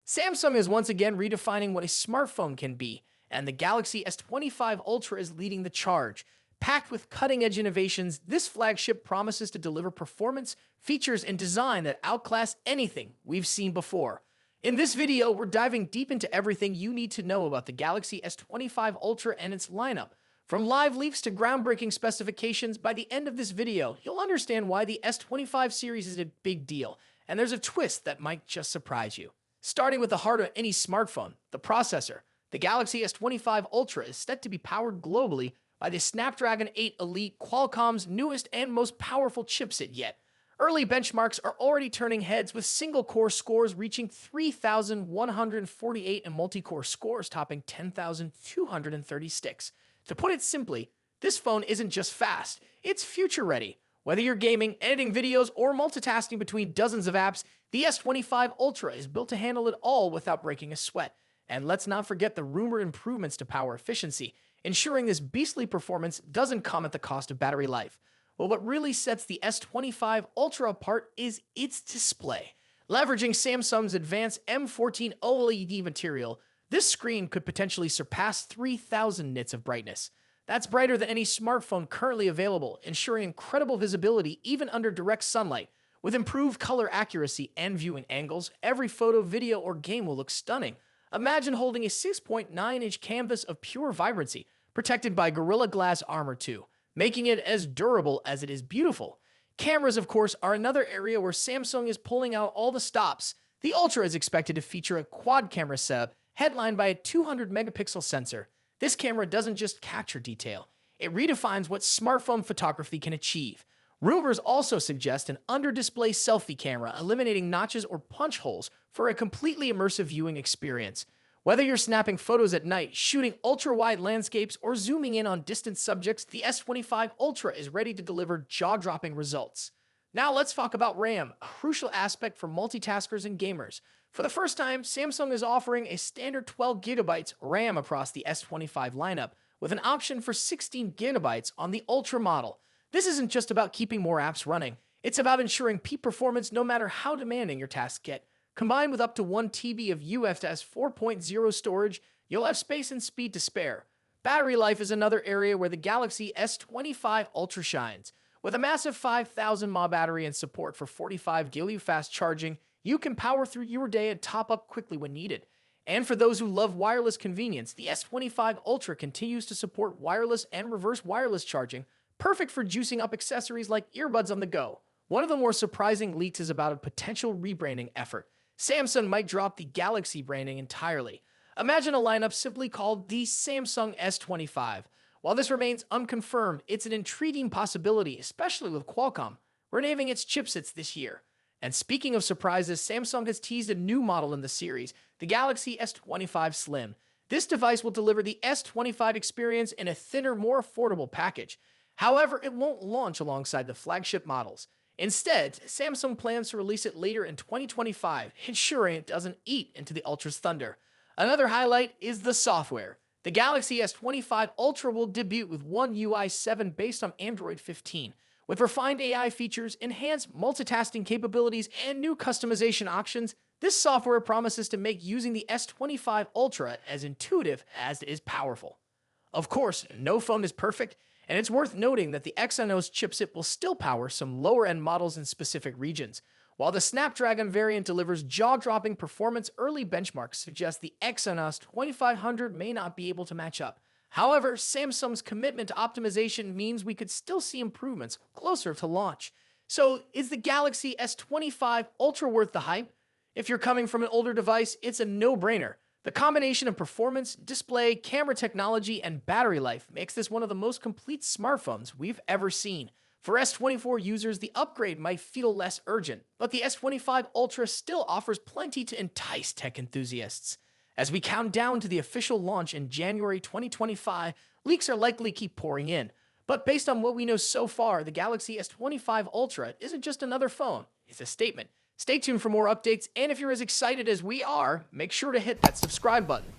Samsung is once again redefining what a smartphone can be, and the Galaxy S25 Ultra is leading the charge. Packed with cutting-edge innovations, this flagship promises to deliver performance, features, and design that outclass anything we've seen before. In this video, we're diving deep into everything you need to know about the Galaxy S25 Ultra and its lineup. From live leaks to groundbreaking specifications, by the end of this video, you'll understand why the S25 series is a big deal, and there's a twist that might just surprise you. Starting with the heart of any smartphone, the processor, the Galaxy S25 Ultra is set to be powered globally by the Snapdragon 8 Elite, Qualcomm's newest and most powerful chipset yet. Early benchmarks are already turning heads, with single-core scores reaching 3,148 and multi-core scores topping 10,236. To put it simply, this phone isn't just fast, it's future-ready. Whether you're gaming, editing videos, or multitasking between dozens of apps, the S25 Ultra is built to handle it all without breaking a sweat. And let's not forget the rumored improvements to power efficiency, ensuring this beastly performance doesn't come at the cost of battery life. Well, what really sets the S25 Ultra apart is its display. Leveraging Samsung's advanced M14 OLED material, this screen could potentially surpass 3,000 nits of brightness. That's brighter than any smartphone currently available, ensuring incredible visibility even under direct sunlight. With improved color accuracy and viewing angles, every photo, video, or game will look stunning. Imagine holding a 6.9-inch canvas of pure vibrancy, protected by Gorilla Glass armor too, making it as durable as it is beautiful. Cameras, of course, are another area where Samsung is pulling out all the stops. The Ultra is expected to feature a quad camera setup headlined by a 200-megapixel sensor. This camera doesn't just capture detail, it redefines what smartphone photography can achieve. Rumors also suggest an under-display selfie camera, eliminating notches or punch holes for a completely immersive viewing experience. Whether you're snapping photos at night, shooting ultra-wide landscapes, or zooming in on distant subjects, the S25 Ultra is ready to deliver jaw-dropping results. Now let's talk about RAM, a crucial aspect for multitaskers and gamers. For the first time, Samsung is offering a standard 12GB RAM across the S25 lineup, with an option for 16GB on the Ultra model. This isn't just about keeping more apps running, it's about ensuring peak performance no matter how demanding your tasks get. Combined with up to 1 TB of UFS 4.0 storage, you'll have space and speed to spare. Battery life is another area where the Galaxy S25 Ultra shines. With a massive 5,000 mAh battery and support for 45 GigaFast fast charging, you can power through your day and top up quickly when needed. And for those who love wireless convenience, the S25 Ultra continues to support wireless and reverse wireless charging, perfect for juicing up accessories like earbuds on the go. One of the more surprising leaks is about a potential rebranding effort. Samsung might drop the Galaxy branding entirely. Imagine a lineup simply called the Samsung S25. While this remains unconfirmed, it's an intriguing possibility, especially with Qualcomm renaming its chipsets this year. And speaking of surprises, Samsung has teased a new model in the series, the Galaxy S25 Slim. This device will deliver the S25 experience in a thinner, more affordable package. However, it won't launch alongside the flagship models. Instead, Samsung plans to release it later in 2025, ensuring it doesn't eat into the Ultra's thunder. Another highlight is the software. The Galaxy S25 Ultra will debut with One UI 7 based on Android 15. With refined AI features, enhanced multitasking capabilities, and new customization options, this software promises to make using the S25 Ultra as intuitive as it is powerful. Of course, no phone is perfect, and it's worth noting that the Exynos chipset will still power some lower-end models in specific regions. While the Snapdragon variant delivers jaw-dropping performance, early benchmarks suggest the Exynos 2500 may not be able to match up. However, Samsung's commitment to optimization means we could still see improvements closer to launch. So, is the Galaxy S25 Ultra worth the hype? If you're coming from an older device, it's a no-brainer. The combination of performance, display, camera technology, and battery life makes this one of the most complete smartphones we've ever seen. For S24 users, the upgrade might feel less urgent, but the S25 Ultra still offers plenty to entice tech enthusiasts. As we count down to the official launch in January 2025, leaks are likely keep pouring in. But based on what we know so far, the Galaxy S25 Ultra isn't just another phone, it's a statement. Stay tuned for more updates, and if you're as excited as we are, make sure to hit that subscribe button.